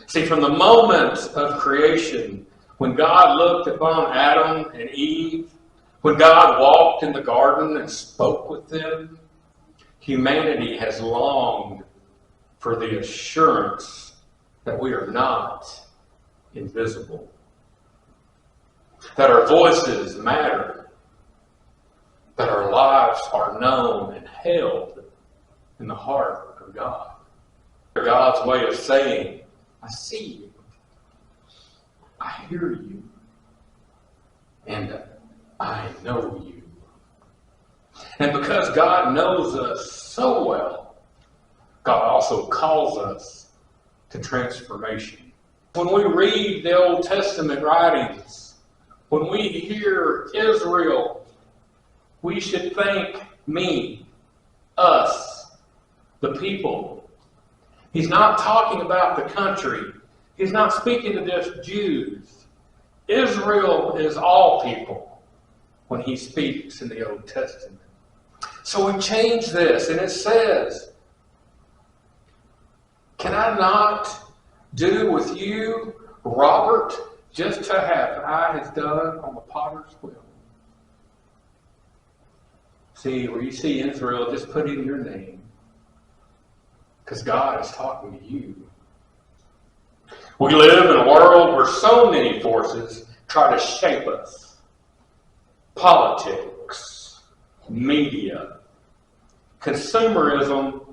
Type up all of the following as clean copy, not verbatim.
See, from the moment of creation, when God looked upon Adam and Eve, when God walked in the garden and spoke with them, humanity has longed for the assurance that we are not invisible, that our voices matter, that our lives are known and held in the heart of God. God's way of saying, I see you, I hear you, and I know you. And because God knows us so well, God also calls us to transformation. When we read the Old Testament writings, when we hear Israel, we should think me, us, the people. He's not talking about the country. He's not speaking to just Jews. Israel is all people when he speaks in the Old Testament. So we change this, and it says, can I not do with you, Robert, just to have I has done on the potter's wheel? See, where you see Israel, just put in your name, because God is talking to you. We live in a world where so many forces try to shape us. Politics, media, consumerism,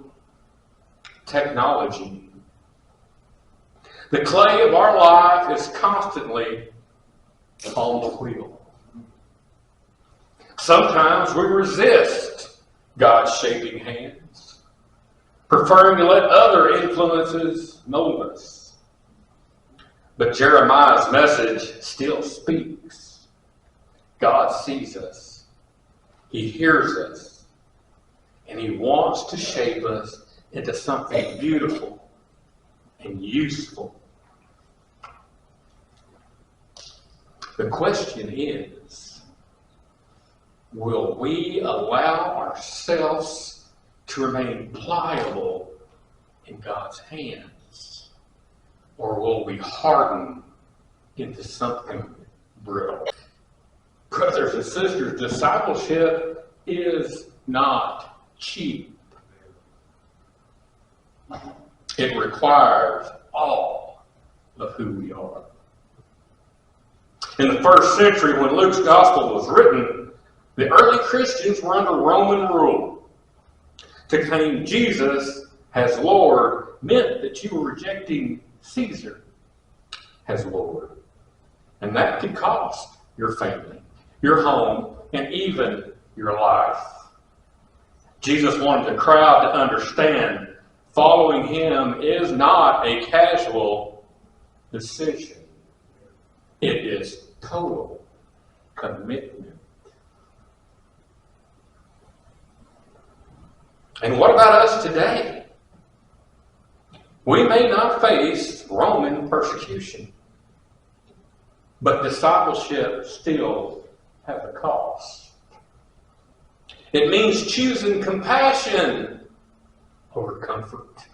technology. The clay of our life is constantly on the wheel. Sometimes we resist God's shaping hands, preferring to let other influences mold us. But Jeremiah's message still speaks. God sees us. He hears us. And He wants to shape us into something beautiful and useful. The question is, will we allow ourselves to remain pliable in God's hands? Or will we harden into something brittle? Brothers and sisters, discipleship is not cheap. It requires all of who we are. In the first century, when Luke's gospel was written, the early Christians were under Roman rule. To claim Jesus as Lord meant that you were rejecting Caesar as Lord. And that could cost your family, your home, and even your life. Jesus wanted the crowd to understand following Him is not a casual decision. It is total commitment. And what about us today? We may not face Roman persecution, but discipleship still has a cost. It means choosing compassion over comfort,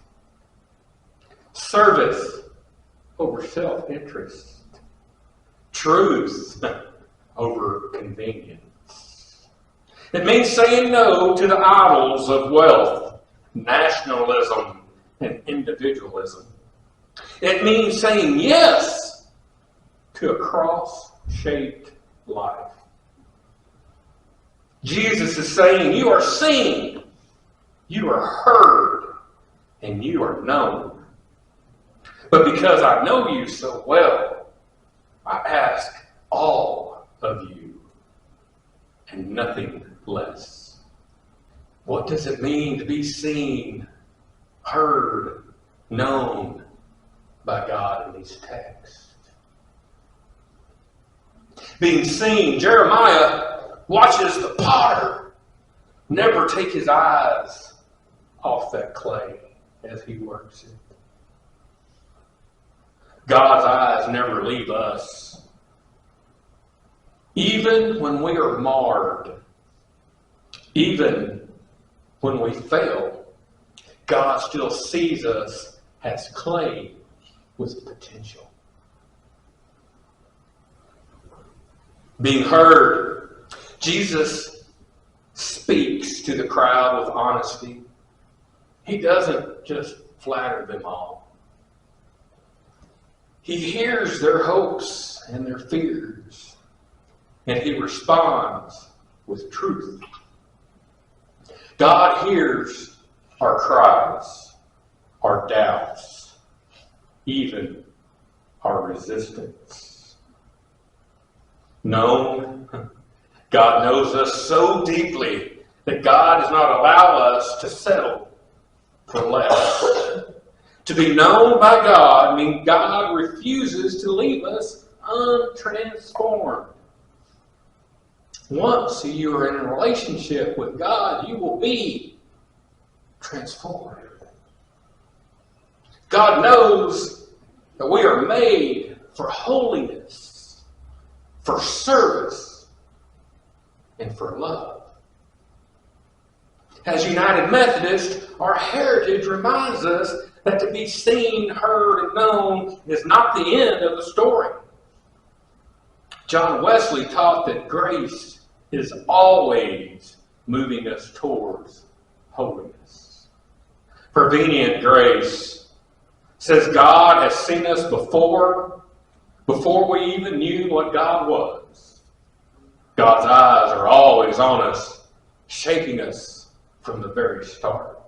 service over self-interest, truth over convenience. It means saying no to the idols of wealth, nationalism, and individualism. It means saying yes to a cross-shaped life. Jesus is saying, you are seen, you are heard, and you are known. But because I know you so well, I ask all of you and nothing less. What does it mean to be seen, heard, known by God in these texts? Being seen, Jeremiah watches the potter never take his eyes off that clay as he works it. God's eyes never leave us. Even when we are marred, even when we fail, God still sees us as clay with potential. Being heard. Jesus speaks to the crowd with honesty. He doesn't just flatter them all. He hears their hopes and their fears, and he responds with truth. God hears our cries, our doubts, even our resistance. No, God knows us so deeply that God does not allow us to settle for less. To be known by God means God refuses to leave us untransformed. Once you are in a relationship with God, you will be transformed. God knows that we are made for holiness, for service, and for love. As United Methodists, our heritage reminds us that to be seen, heard, and known is not the end of the story. John Wesley taught that grace is always moving us towards holiness. Prevenient grace says God has seen us before we even knew what God was. God's eyes are always on us, shaping us from the very start.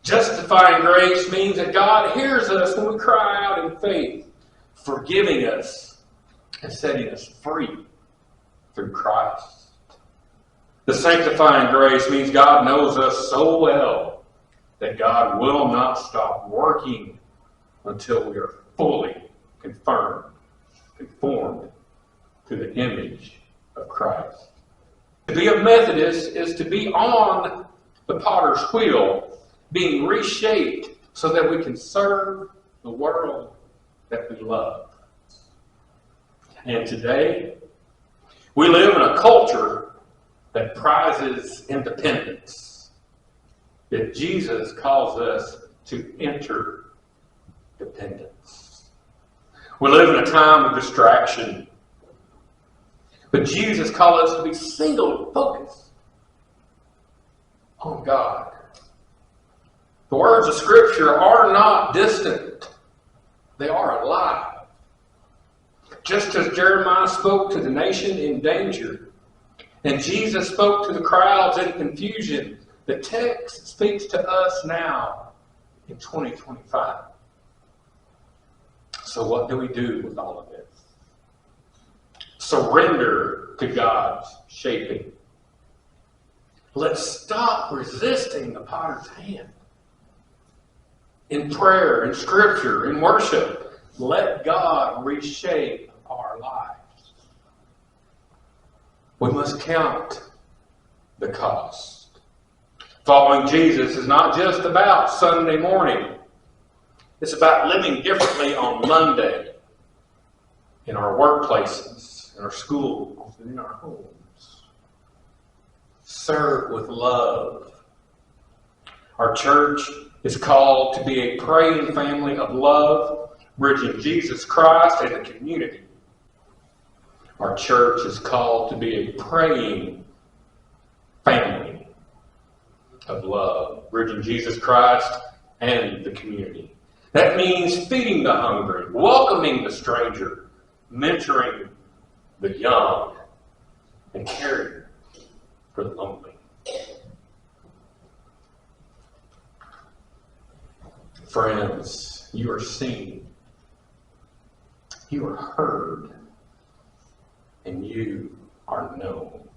Justifying grace means that God hears us when we cry out in faith, forgiving us and setting us free through Christ. The sanctifying grace means God knows us so well that God will not stop working until we are fully conformed to the image of Christ. To be a Methodist is to be on the potter's wheel, being reshaped so that we can serve the world that we love. And today, we live in a culture that prizes independence. Yet Jesus calls us to interdependence. We live in a time of distraction. But Jesus calls us to be single focused on God. The words of Scripture are not distant. They are alive. Just as Jeremiah spoke to the nation in danger, and Jesus spoke to the crowds in confusion, the text speaks to us now in 2025. So what do we do with all of this? Surrender to God's shaping. Let's stop resisting the potter's hand. In prayer, in Scripture, in worship, let God reshape our lives. We must count the cost. Following Jesus is not just about Sunday morning. It's about living differently on Monday, in our workplaces, in our schools, and in our homes. Serve with love. Our church is called to be a praying family of love, bridging Jesus Christ and the community. Our church is called to be a praying family of love, bridging Jesus Christ and the community. That means feeding the hungry, welcoming the stranger, mentoring the young, and caring for the lonely. Friends, you are seen, you are heard, and you are known.